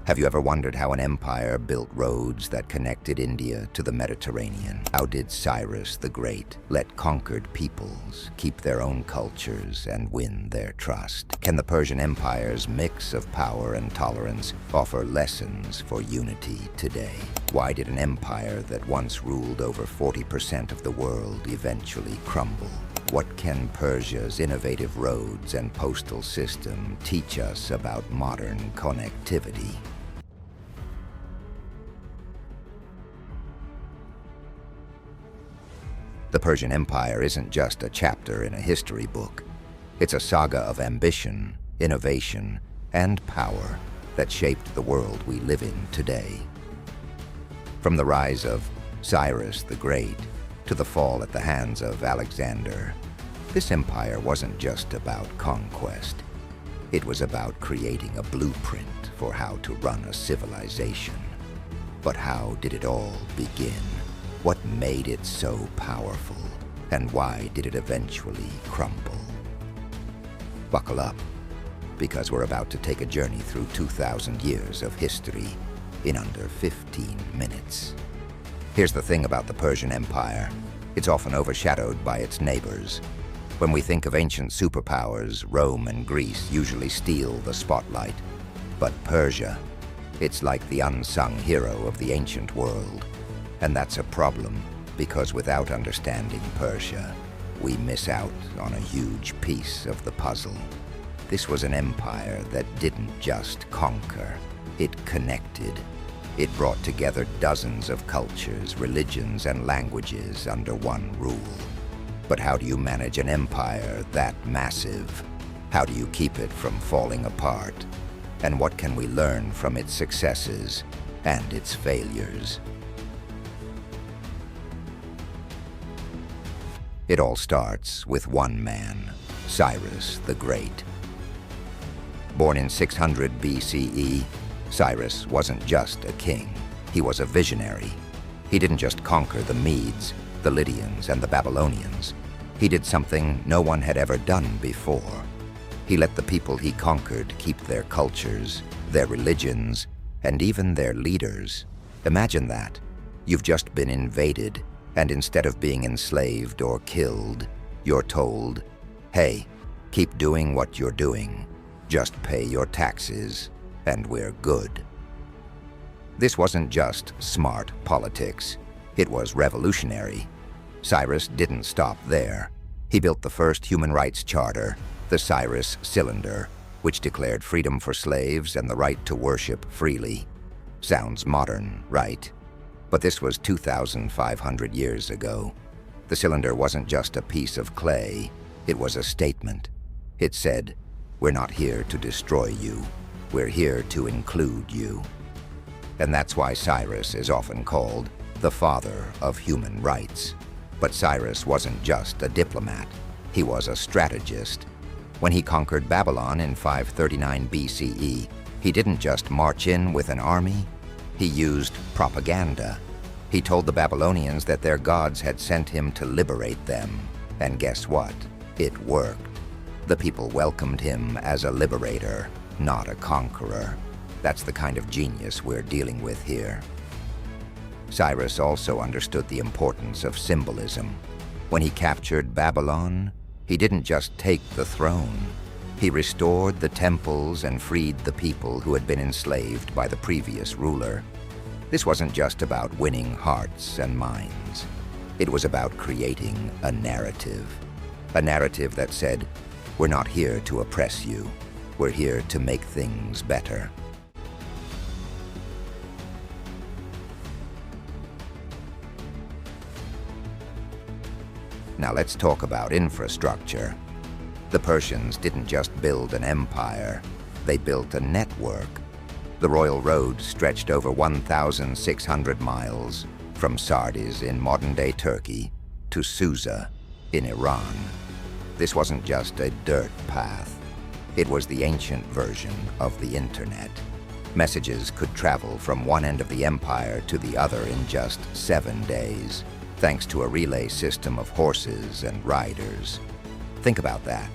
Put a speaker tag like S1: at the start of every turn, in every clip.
S1: Have you ever wondered how an empire built roads that connected India to the Mediterranean? How did Cyrus the Great let conquered peoples keep their own cultures and win their trust? Can the Persian Empire's mix of power and tolerance offer lessons for unity today? Why did an empire that once ruled over 40% of the world eventually crumble? What can Persia's innovative roads and postal system teach us about modern connectivity? The Persian Empire isn't just a chapter in a history book. It's a saga of ambition, innovation, and power that shaped the world we live in today. From the rise of Cyrus the Great to the fall at the hands of Alexander, this empire wasn't just about conquest. It was about creating a blueprint for how to run a civilization. But how did it all begin? What made it so powerful, and why did it eventually crumble? Buckle up, because we're about to take a journey through 2,000 years of history in under 15 minutes. Here's the thing about the Persian Empire. It's often overshadowed by its neighbors. When we think of ancient superpowers, Rome and Greece usually steal the spotlight. But Persia, it's like the unsung hero of the ancient world. And that's a problem, because without understanding Persia, we miss out on a huge piece of the puzzle. This was an empire that didn't just conquer, it connected. It brought together dozens of cultures, religions, and languages under one rule. But how do you manage an empire that massive? How do you keep it from falling apart? And what can we learn from its successes and its failures? It all starts with one man, Cyrus the Great. Born in 600 BCE, Cyrus wasn't just a king, he was a visionary. He didn't just conquer the Medes, the Lydians, and the Babylonians. He did something no one had ever done before. He let the people he conquered keep their cultures, their religions, and even their leaders. Imagine that. You've just been invaded, and instead of being enslaved or killed, you're told, hey, keep doing what you're doing. Just pay your taxes, and we're good. This wasn't just smart politics. It was revolutionary. Cyrus didn't stop there. He built the first human rights charter, the Cyrus Cylinder, which declared freedom for slaves and the right to worship freely. Sounds modern, right? But this was 2,500 years ago. The cylinder wasn't just a piece of clay, it was a statement. It said, we're not here to destroy you, we're here to include you. And that's why Cyrus is often called the father of human rights. But Cyrus wasn't just a diplomat, he was a strategist. When he conquered Babylon in 539 BCE, he didn't just march in with an army, he used propaganda. He told the Babylonians that their gods had sent him to liberate them. And guess what? It worked. The people welcomed him as a liberator, not a conqueror. That's the kind of genius we're dealing with here. Cyrus also understood the importance of symbolism. When he captured Babylon, he didn't just take the throne. He restored the temples and freed the people who had been enslaved by the previous ruler. This wasn't just about winning hearts and minds. It was about creating a narrative that said, we're not here to oppress you, we're here to make things better. Now let's talk about infrastructure. The Persians didn't just build an empire, they built a network. The royal road stretched over 1,600 miles, from Sardis in modern-day Turkey to Susa in Iran. This wasn't just a dirt path. It was the ancient version of the internet. Messages could travel from one end of the empire to the other in just 7 days, thanks to a relay system of horses and riders. Think about that.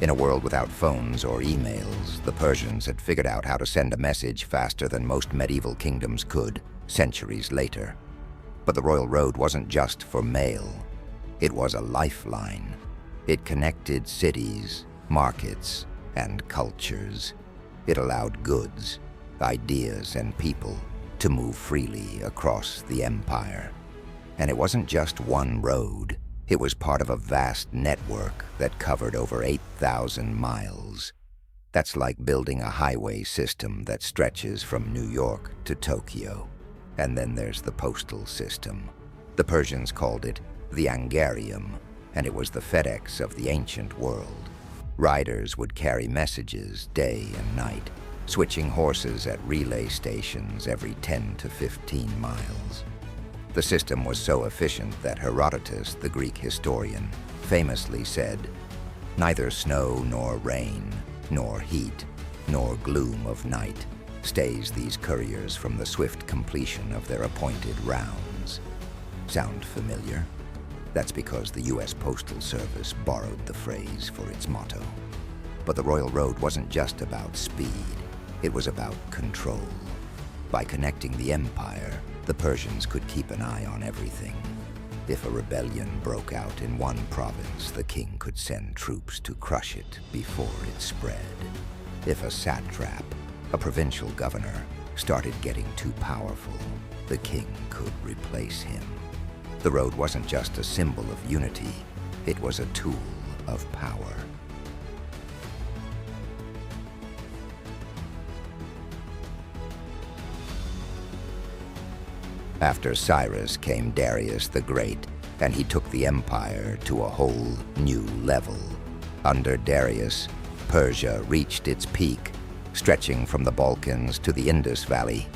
S1: In a world without phones or emails, the Persians had figured out how to send a message faster than most medieval kingdoms could, centuries later. But the Royal Road wasn't just for mail. It was a lifeline. It connected cities, markets, and cultures. It allowed goods, ideas, and people to move freely across the empire. And it wasn't just one road. It was part of a vast network that covered over 8,000 miles. That's like building a highway system that stretches from New York to Tokyo. And then there's the postal system. The Persians called it the Angarium, and it was the FedEx of the ancient world. Riders would carry messages day and night, switching horses at relay stations every 10 to 15 miles. The system was so efficient that Herodotus, the Greek historian, famously said, "Neither snow nor rain, nor heat, nor gloom of night stays these couriers from the swift completion of their appointed rounds." Sound familiar? That's because the US Postal Service borrowed the phrase for its motto. But the Royal Road wasn't just about speed, it was about control. By connecting the empire, the Persians could keep an eye on everything. If a rebellion broke out in one province, the king could send troops to crush it before it spread. If a satrap, a provincial governor, started getting too powerful, the king could replace him. The road wasn't just a symbol of unity, it was a tool of power. After Cyrus came Darius the Great, and he took the empire to a whole new level. Under Darius, Persia reached its peak, stretching from the Balkans to the Indus Valley.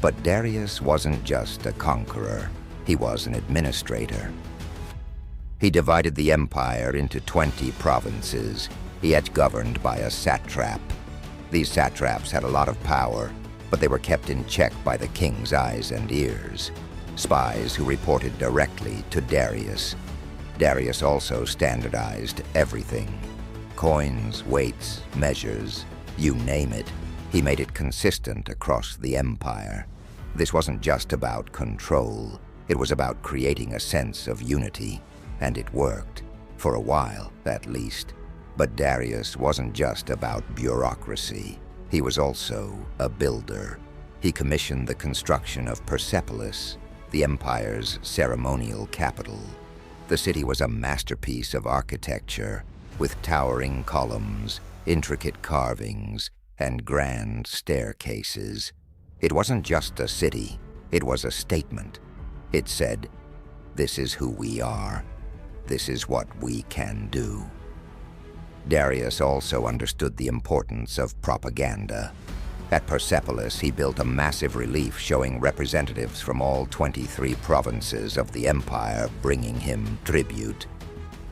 S1: But Darius wasn't just a conqueror, he was an administrator. He divided the empire into 20 provinces, yet governed by a satrap. These satraps had a lot of power, but they were kept in check by the king's eyes and ears, spies who reported directly to Darius. Darius also standardized everything. Coins, weights, measures, you name it. He made it consistent across the empire. This wasn't just about control, it was about creating a sense of unity, and it worked, for a while at least. But Darius wasn't just about bureaucracy. He was also a builder. He commissioned the construction of Persepolis, the empire's ceremonial capital. The city was a masterpiece of architecture, with towering columns, intricate carvings, and grand staircases. It wasn't just a city, it was a statement. It said, "This is who we are. This is what we can do." Darius also understood the importance of propaganda. At Persepolis, he built a massive relief showing representatives from all 23 provinces of the empire bringing him tribute.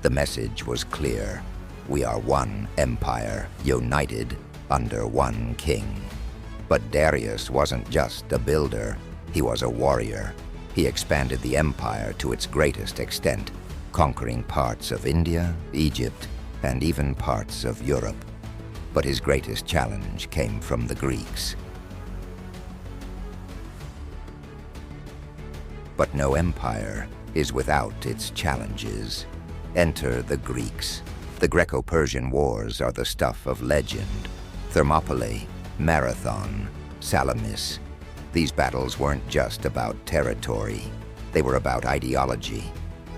S1: The message was clear. We are one empire, united under one king. But Darius wasn't just a builder, he was a warrior. He expanded the empire to its greatest extent, conquering parts of India, Egypt, and even parts of Europe. But his greatest challenge came from the Greeks. But no empire is without its challenges. Enter the Greeks. The Greco-Persian Wars are the stuff of legend. Thermopylae, Marathon, Salamis. These battles weren't just about territory. They were about ideology.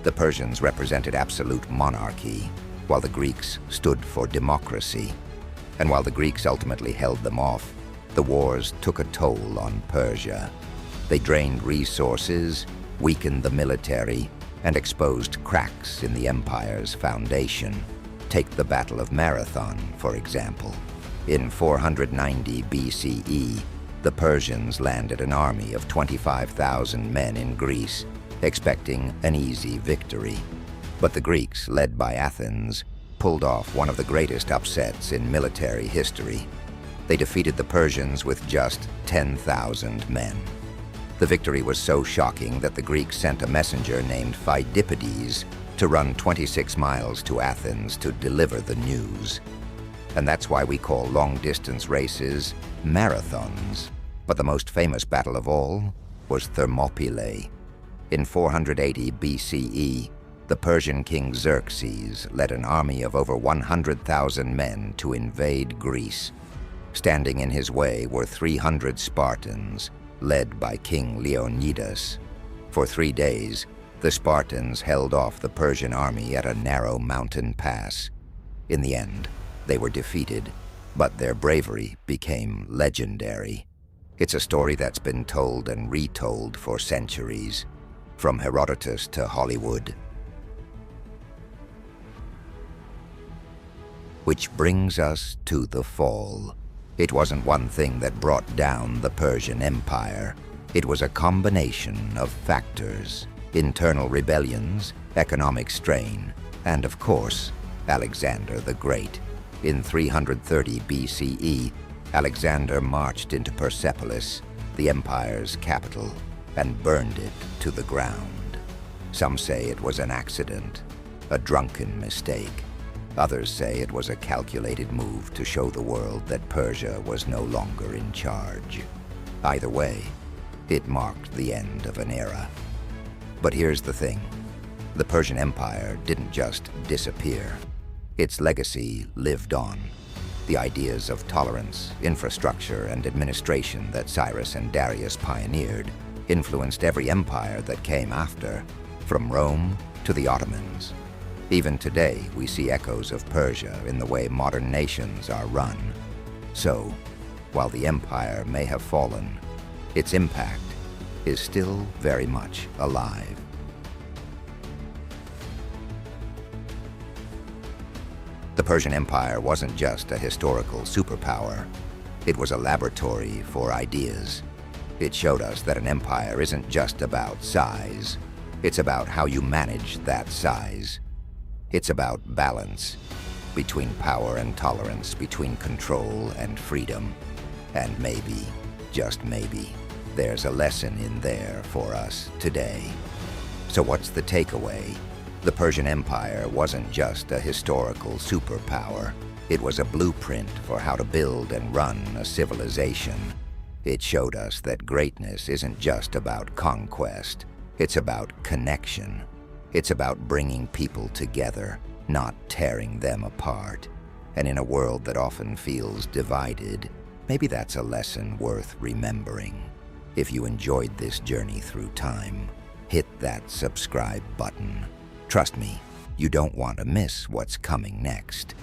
S1: The Persians represented absolute monarchy, while the Greeks stood for democracy. And while the Greeks ultimately held them off, the wars took a toll on Persia. They drained resources, weakened the military, and exposed cracks in the empire's foundation. Take the Battle of Marathon, for example. In 490 BCE, the Persians landed an army of 25,000 men in Greece, expecting an easy victory. But the Greeks, led by Athens, pulled off one of the greatest upsets in military history. They defeated the Persians with just 10,000 men. The victory was so shocking that the Greeks sent a messenger named Phidippides to run 26 miles to Athens to deliver the news. And that's why we call long-distance races marathons. But the most famous battle of all was Thermopylae. In 480 BCE, the Persian king Xerxes led an army of over 100,000 men to invade Greece. Standing in his way were 300 Spartans, led by King Leonidas. For 3 days, the Spartans held off the Persian army at a narrow mountain pass. In the end, they were defeated, but their bravery became legendary. It's a story that's been told and retold for centuries, from Herodotus to Hollywood. Which brings us to the fall. It wasn't one thing that brought down the Persian Empire. It was a combination of factors: internal rebellions, economic strain, and of course, Alexander the Great. In 330 BCE, Alexander marched into Persepolis, the empire's capital, and burned it to the ground. Some say it was an accident, a drunken mistake. Others say it was a calculated move to show the world that Persia was no longer in charge. Either way, it marked the end of an era. But here's the thing. The Persian Empire didn't just disappear. Its legacy lived on. The ideas of tolerance, infrastructure, and administration that Cyrus and Darius pioneered influenced every empire that came after, from Rome to the Ottomans. Even today, we see echoes of Persia in the way modern nations are run. So, while the empire may have fallen, its impact is still very much alive. The Persian Empire wasn't just a historical superpower. It was a laboratory for ideas. It showed us that an empire isn't just about size. It's about how you manage that size. It's about balance between power and tolerance, between control and freedom. And maybe, just maybe, there's a lesson in there for us today. So what's the takeaway? The Persian Empire wasn't just a historical superpower. It was a blueprint for how to build and run a civilization. It showed us that greatness isn't just about conquest. It's about connection. It's about bringing people together, not tearing them apart. And in a world that often feels divided, maybe that's a lesson worth remembering. If you enjoyed this journey through time, hit that subscribe button. Trust me, you don't want to miss what's coming next.